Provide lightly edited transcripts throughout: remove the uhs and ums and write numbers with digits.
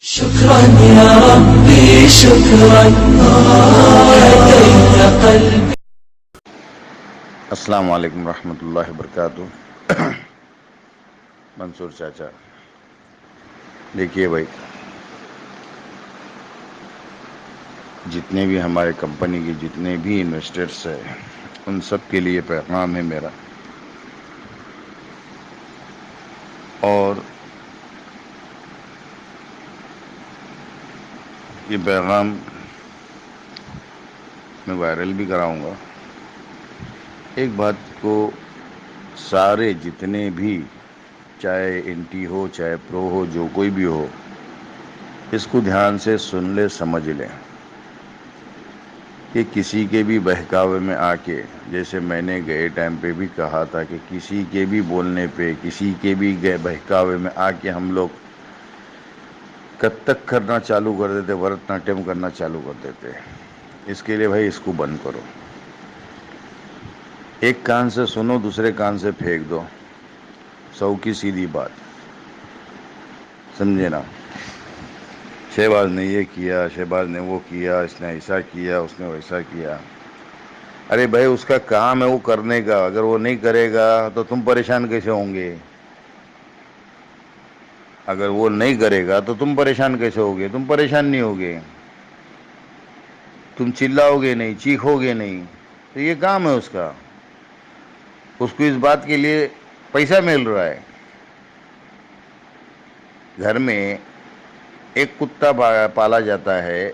شكرا يا ربي شكرا هديت قلبي. السلام علیکم ورحمۃ اللہ وبرکاتہ. منصور چاچا، دیکھیے بھائی، جتنے بھی ہمارے کمپنی کے جتنے بھی انویسٹرس ہیں ان سب کے لیے پیغام ہے میرا. اور یہ پیغام میں وائرل بھی کراؤں گا. ایک بات کو سارے جتنے بھی، چاہے انٹی ہو چاہے پرو ہو، جو کوئی بھی ہو، اس کو دھیان سے سن لے، سمجھ لیں کہ کسی کے بھی بہکاوے میں آ کے، جیسے میں نے گئے ٹائم پہ بھی کہا تھا کہ کسی کے بھی بولنے پہ، کسی کے بھی بہکاوے میں آ کے ہم لوگ کتک کرنا چالو کر دیتے، بھرت ناٹیم کرنا چالو کر دیتے. اس کے لیے بھائی اس کو بند کرو. ایک کان سے سنو، دوسرے کان سے پھینک دو. سو کی سیدھی بات، سمجھے نا. شہباز نے یہ کیا، شہباز نے وہ کیا، اس نے ایسا کیا، اس نے ویسا کیا. ارے بھائی اس کا کام ہے وہ کرنے کا، اگر وہ نہیں کرے گا تو تم پریشان کیسے ہوں گے؟ اگر وہ نہیں کرے گا تو تم پریشان کیسے ہوگے؟ تم پریشان نہیں ہوگے، تم چلاؤ گے نہیں، چیخو گے نہیں. تو یہ کام ہے اس کا. اس کو اس بات کے لیے پیسہ مل رہا ہے. گھر میں ایک کتا پالا جاتا ہے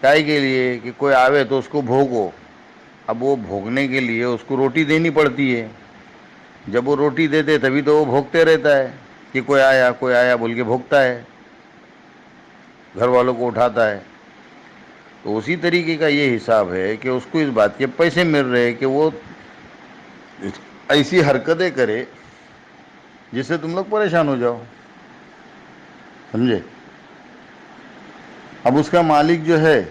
کائی کے لیے کہ کوئی آوے تو اس کو بھوکو. اب وہ بھوکنے کے لیے اس کو روٹی دینی پڑتی ہے. جب وہ روٹی دیتے تبھی تو وہ بھوکتے رہتا ہے کہ کوئی آیا کوئی آیا بول کے بھوکتا ہے، گھر والوں کو اٹھاتا ہے. تو اسی طریقے کا یہ حساب ہے کہ اس کو اس بات کے پیسے مل رہے ہیں کہ وہ ایسی حرکتیں کرے جس سے تم لوگ پریشان ہو جاؤ. سمجھے؟ اب اس کا مالک جو ہے،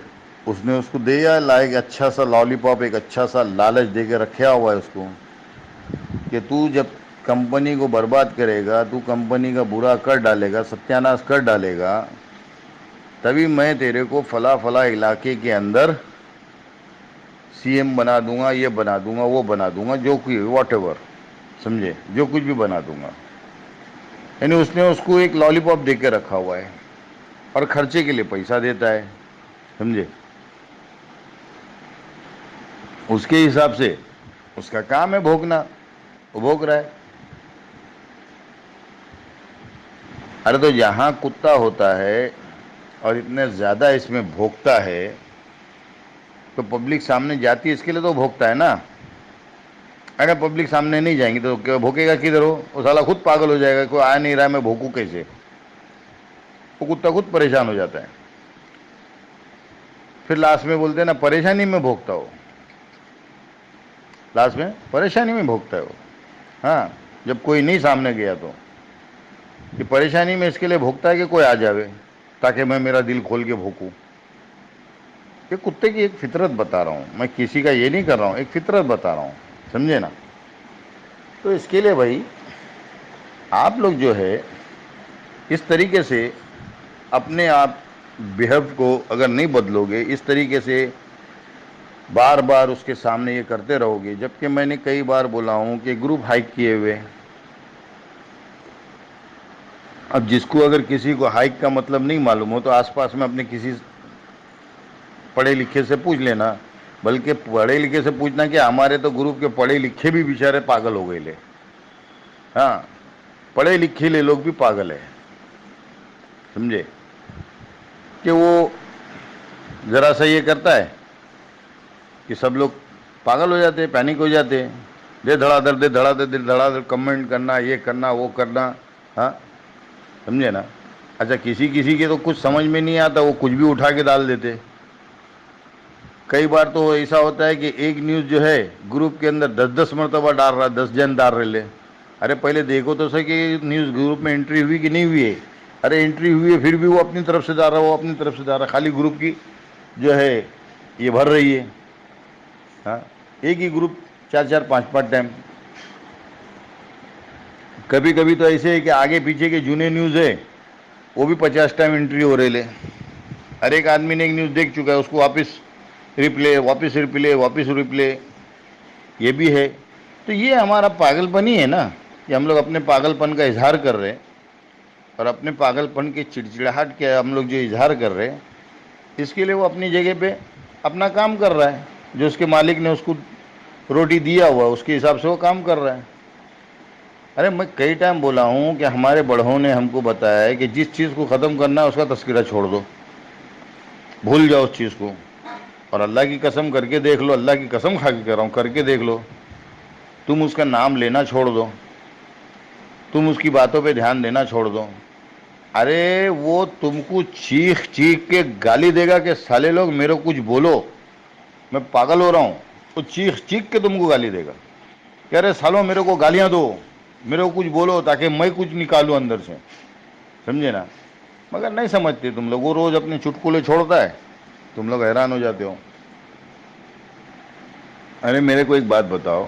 اس نے اس کو دیا لائک اچھا سا لالی پاپ، ایک اچھا سا لالچ دے کے رکھا ہوا ہے اس کو کہ تو جب کمپنی کو برباد کرے گا، تو کمپنی کا برا کر ڈالے گا، ستیاناش کر ڈالے گا، تبھی میں تیرے کو فلاں فلاں علاقے کے اندر سی ایم بنا دوں گا، یہ بنا دوں گا، وہ بنا دوں گا، جو کوئی واٹ ایور. سمجھے؟ جو کچھ بھی بنا دوں گا. یعنی اس نے اس کو ایک لالی پاپ دے کے رکھا ہوا ہے اور خرچے کے لیے پیسہ دیتا ہے. سمجھے؟ اس کے حساب سے اس کا کام ہے بھوکنا، وہ بھوک رہا ہے. ارے تو یہاں کتا ہوتا ہے اور اتنے زیادہ اس میں بھوکتا ہے تو پبلک سامنے جاتی ہے، اس کے لیے تو بھوکتا ہے نا. اگر پبلک سامنے نہیں جائیں گی تو بھوکے گا کدھر؟ ہو وہ سالا خود پاگل ہو جائے گا، کوئی آ نہیں رہا ہے میں بھوکوں کیسے؟ وہ کتا خود پریشان ہو جاتا ہے. پھر لاسٹ میں بولتے ہیں نا پریشانی میں بھوکتا ہو. لاسٹ میں پریشانی میں بھوگتا ہے وہ. ہاں، جب کوئی نہیں سامنے گیا تو کہ پریشانی میں اس کے لیے بھوکتا ہے کہ کوئی آ جاوے تاکہ میں میرا دل کھول کے بھوکوں. یہ کتے کی ایک فطرت بتا رہا ہوں میں، کسی کا یہ نہیں کر رہا ہوں، ایک فطرت بتا رہا ہوں. سمجھے نا؟ تو اس کے لیے بھائی آپ لوگ جو ہے اس طریقے سے اپنے آپ بہیو کو اگر نہیں بدلو گے، اس طریقے سے بار بار اس کے سامنے یہ کرتے رہو گے، جبکہ میں نے کئی بار بولا ہوں کہ گروپ ہائیک کیے ہوئے. اب جس کو اگر کسی کو ہائیک کا مطلب نہیں معلوم ہو تو آس پاس میں اپنے کسی پڑھے لکھے سے پوچھ لینا. بلکہ پڑھے لکھے سے پوچھنا کہ ہمارے تو گروپ کے پڑھے لکھے بھی بیچارے پاگل ہو گئے لے. ہاں، پڑھے لکھے لے لوگ بھی پاگل ہیں. سمجھے؟ کہ وہ ذرا سا یہ کرتا ہے کہ سب لوگ پاگل ہو جاتے، پینک ہو جاتے. دے دھڑا دھڑ، دے دھڑا دھڑ، دے دھڑا دھڑ، کمنٹ کرنا، یہ کرنا، وہ کرنا. ہاں، سمجھے نا؟ اچھا، کسی کسی کے تو کچھ سمجھ میں نہیں آتا، وہ کچھ بھی اٹھا کے ڈال دیتے. کئی بار تو ایسا ہوتا ہے کہ ایک نیوز جو ہے گروپ کے اندر 10 مرتبہ ڈال رہا ہے، 10 جن ڈال رہے لے. ارے پہلے دیکھو تو صحیح کہ نیوز گروپ میں انٹری ہوئی کہ نہیں ہوئی ہے. ارے انٹری ہوئی ہے پھر بھی وہ اپنی طرف سے ڈال رہا ہے، وہ اپنی طرف سے ڈال رہا ہے، خالی گروپ کی جو ہے یہ بھر رہی ہے. ہاں، ایک ہی گروپ 4 4 5 5 ٹائم. کبھی کبھی تو ایسے ہے کہ آگے پیچھے کے جنے نیوز ہے وہ بھی 50 ٹائم انٹری ہو رہے لے. ہر ایک آدمی نے ایک نیوز دیکھ چکا ہے, اس کو واپس ریپلے, واپس ریپلے, واپس ریپلے, یہ بھی ہے. تو یہ ہمارا پاگل پن ہی ہے نا, کہ ہم لوگ اپنے پاگل پن کا اظہار کر رہے ہیں, اور اپنے پاگل پن کی چڑچڑاہٹ کے ہم لوگ جو اظہار کر رہے ہیں, اس کے لیے وہ اپنی جگہ پہ اپنا کام کر رہا ہے. جو اس کے مالک نے اس کو روٹی دیا ہوا, اس کے حساب سے وہ کام کر رہا ہے. ارے میں کئی ٹائم بولا ہوں کہ ہمارے بڑوں نے ہم کو بتایا ہے کہ جس چیز کو ختم کرنا ہے اس کا تذکرہ چھوڑ دو, بھول جاؤ اس چیز کو. اور اللہ کی قسم کر کے دیکھ لو, اللہ کی قسم کھا کے کہہ رہا ہوں, کر کے دیکھ لو, تم اس کا نام لینا چھوڑ دو, تم اس کی باتوں پہ دھیان دینا چھوڑ دو. ارے وہ تم کو چیخ چیخ کے گالی دے گا کہ سالے لوگ میرے کو کچھ بولو, میں پاگل ہو رہا ہوں. وہ چیخ چیخ کے تم کو گالی دے گا کہ ارے سالوں میرے کو گالیاں دو, میرے کو کچھ بولو تاکہ میں کچھ نکالوں اندر سے, سمجھے نا. مگر نہیں سمجھتے تم لوگ. وہ روز اپنے چٹکلے چھوڑتا ہے, تم لوگ حیران ہو جاتے ہو. ارے میرے کو ایک بات بتاؤ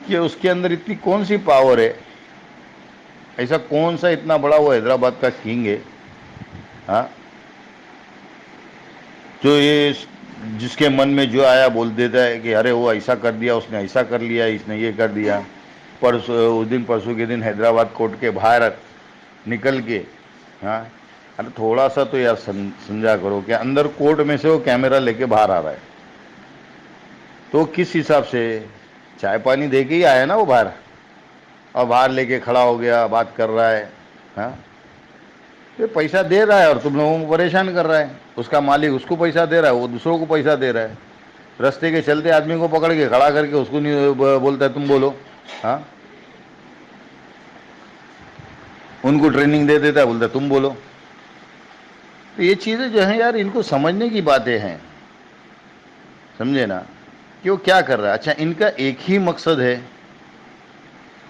کہ اس کے اندر اتنی کون سی پاور ہے, ایسا کون سا اتنا بڑا وہ حیدرآباد کا کنگ ہے, ہاں, جو یہ جس کے من میں جو آیا بول دیتا ہے کہ ارے وہ ایسا کر دیا, اس نے ایسا کر لیا, اس نے یہ کر دیا. پرسوں کے دن حیدرآباد کورٹ کے باہر نکل کے, ہاں, ارے تھوڑا سا تو یار سمجھا کرو کہ اندر کورٹ میں سے وہ کیمرہ لے کے باہر آ رہا ہے, تو کس حساب سے چائے پانی دے کے ہی آیا نا وہ باہر, اور باہر لے کے کھڑا ہو گیا, بات کر رہا ہے, ہاں. یہ پیسہ دے رہا ہے اور تم لوگوں کو پریشان کر رہا ہے. اس کا مالک اس کو پیسہ دے رہا ہے, وہ دوسروں کو پیسہ دے رہا ہے. رستے کے چلتے آدمی کو پکڑ کے کھڑا کر کے اس کو نہیں بولتا ہے تم بولو, ہاں, ان کو ٹریننگ دے دیتا ہے, بولتا ہے تم بولو. تو یہ چیزیں جو ہیں یار, ان کو سمجھنے کی باتیں ہیں, سمجھے نا, کہ وہ کیا کر رہا ہے. اچھا, ان کا ایک ہی مقصد ہے,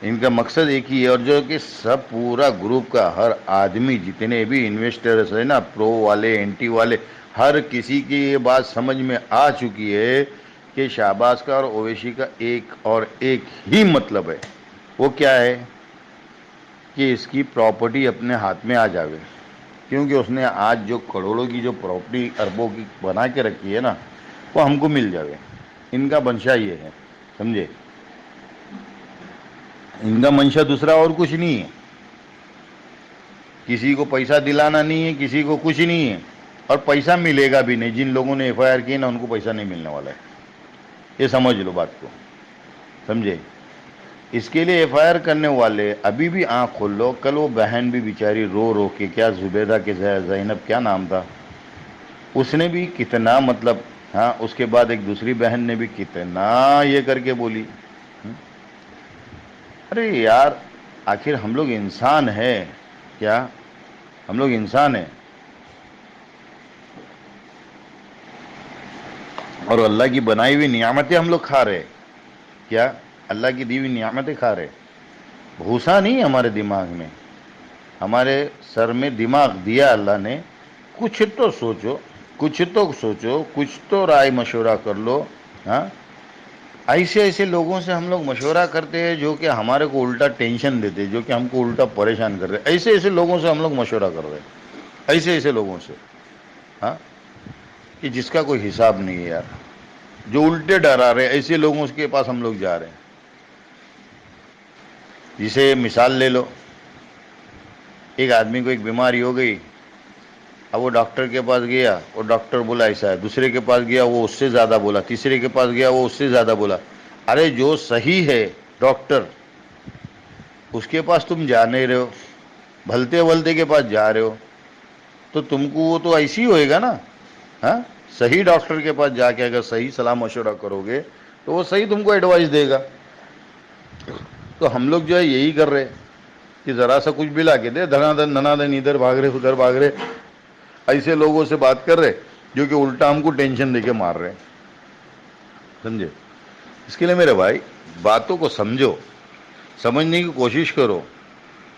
ان کا مقصد ایک ہی ہے, اور جو کہ سب پورا گروپ کا ہر آدمی جتنے بھی انویسٹرز ہیں نا, پرو والے اینٹی والے, ہر کسی کی یہ بات سمجھ میں آ چکی ہے کہ شہباز کا اور اویسی کا ایک اور ایک ہی مطلب ہے. وہ کیا ہے کہ اس کی پراپرٹی اپنے ہاتھ میں آ جاوے, کیونکہ اس نے آج جو کروڑوں کی جو پراپرٹی اربوں کی بنا کے رکھی ہے نا, وہ ہم کو مل جاوے. ان کا منشا یہ ہے, سمجھے. ان کا منشا دوسرا اور کچھ نہیں ہے, کسی کو پیسہ دلانا نہیں ہے, کسی کو کچھ نہیں ہے, اور پیسہ ملے گا بھی نہیں. جن لوگوں نے ایف آئی آر کی نا, ان کو پیسہ نہیں ملنے والا ہے, یہ سمجھ لو بات کو, سمجھے. اس کے لیے ایف آئی آر کرنے والے ابھی بھی آنکھ کھول لو. کل وہ بہن بھی بیچاری رو رو کے, کیا زبیدہ کے زینب کیا نام تھا, اس نے بھی کتنا مطلب, ہاں, اس کے بعد ایک دوسری بہن نے بھی کتنا یہ کر کے بولی. ارے یار, آخر ہم لوگ انسان ہیں کیا, ہم لوگ انسان ہیں, اور اللہ کی بنائی ہوئی نعمتیں ہم لوگ کھا رہے, کیا اللہ کی دی ہوئی نعمتیں کھا رہے. بھوسا نہیں ہمارے دماغ میں, ہمارے سر میں دماغ دیا اللہ نے. کچھ تو سوچو, کچھ تو سوچو, کچھ تو رائے مشورہ کر لو, ہاں. ایسے ایسے لوگوں سے ہم لوگ مشورہ کرتے ہیں جو کہ ہمارے کو الٹا ٹینشن دیتے ہیں, جو کہ ہم کو الٹا پریشان کر رہے ہیں. ایسے ایسے لوگوں سے ہم لوگ مشورہ کر رہے ہیں, ایسے ایسے لوگوں سے, ہاں, کہ جس کا کوئی حساب نہیں ہے یار, جو الٹے ڈرا رہے ہیں. ایسے لوگوں کے پاس ہم لوگ جا رہے ہیں. جسے مثال لے لو, ایک آدمی کو ایک بیماری ہو گئی, اب وہ ڈاکٹر کے پاس گیا, وہ ڈاکٹر بولا ایسا ہے. دوسرے کے پاس گیا, وہ اس سے زیادہ بولا. تیسرے کے پاس گیا, وہ اس سے زیادہ بولا. ارے جو صحیح ہے ڈاکٹر, اس کے پاس تم جا نہیں رہے ہو, بھلتے بھلتے کے پاس جا رہے ہو, تو تم کو وہ تو ایسے ہی ہوئے گا نا, ہاں. صحیح ڈاکٹر کے پاس جا کے اگر صحیح صلاح مشورہ کرو گے تو وہ صحیح تم کو ایڈوائس دے گا. تو ہم لوگ جو ہے یہی کر رہے کہ ذرا سا کچھ بھی لا کے دے, دھنا دن دھنا دن, ادھر بھاگ رہے ادھر بھاگ رہے. ایسے لوگوں سے بات کر رہے جو کہ الٹا ہم کو ٹینشن دے کے مار رہے, سمجھے. اس کے لیے میرے بھائی, باتوں کو سمجھو, سمجھنے کی کوشش کرو.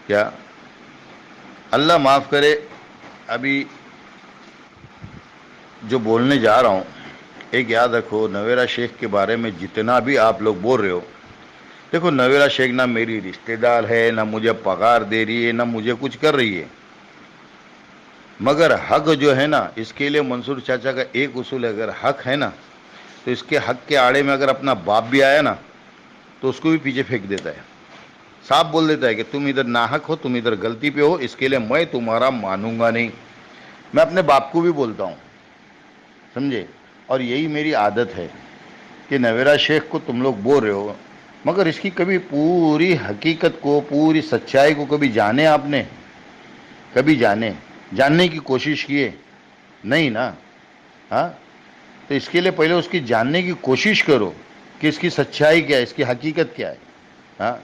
کیا اللہ معاف کرے, ابھی جو بولنے جا رہا ہوں, ایک یاد رکھو, نویرا شیخ کے بارے میں جتنا بھی آپ لوگ بول رہے ہو, دیکھو نویرا شیخ نہ میری رشتہ دار ہے, نہ مجھے پگار دے رہی ہے, نہ مجھے کچھ کر رہی ہے, مگر حق جو ہے نا، اس کے لیے منصور چاچا کا ایک اصول ہے، اگر حق ہے نا تو اس کے حق کے آڑے میں اگر اپنا باپ بھی آیا نا تو اس کو بھی پیچھے پھینک دیتا ہے، صاف بول دیتا ہے کہ تم ادھر ناحق ہو، تم ادھر غلطی پہ ہو، اس کے لیے میں تمہارا مانوں گا نہیں۔ میں اپنے باپ کو بھی بولتا ہوں، سمجھے، اور یہی میری عادت ہے کہ نویرا شیخ کو تم لوگ بول رہے ہو، مگر اس کی کبھی پوری حقیقت کو، پوری سچائی کو کبھی جانے آپ نے؟ کبھی جاننے کی کوشش کیے؟ نہیں نا۔ ہاں، تو اس کے لیے پہلے اس کی جاننے کی کوشش کرو کہ اس کی سچائی کیا ہے، اس کی حقیقت کیا ہے۔ ہاں،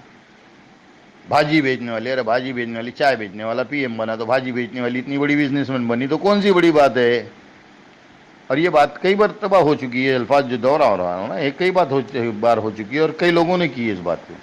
بھاجی بیچنے والی، ارے بھاجی بیچنے والی، چائے بیچنے والا پی ایم بنا تو بھاجی بیچنے والی اتنی بڑی بزنس مین بنی تو کون سی بڑی بات ہے؟ اور یہ بات کئی مرتبہ ہو چکی ہے، الفاظ جو دورہ ہو رہا ہے نا، ایک کئی بار ہو چکی ہے اور کئی لوگوں نے کی ہے اس بات کو۔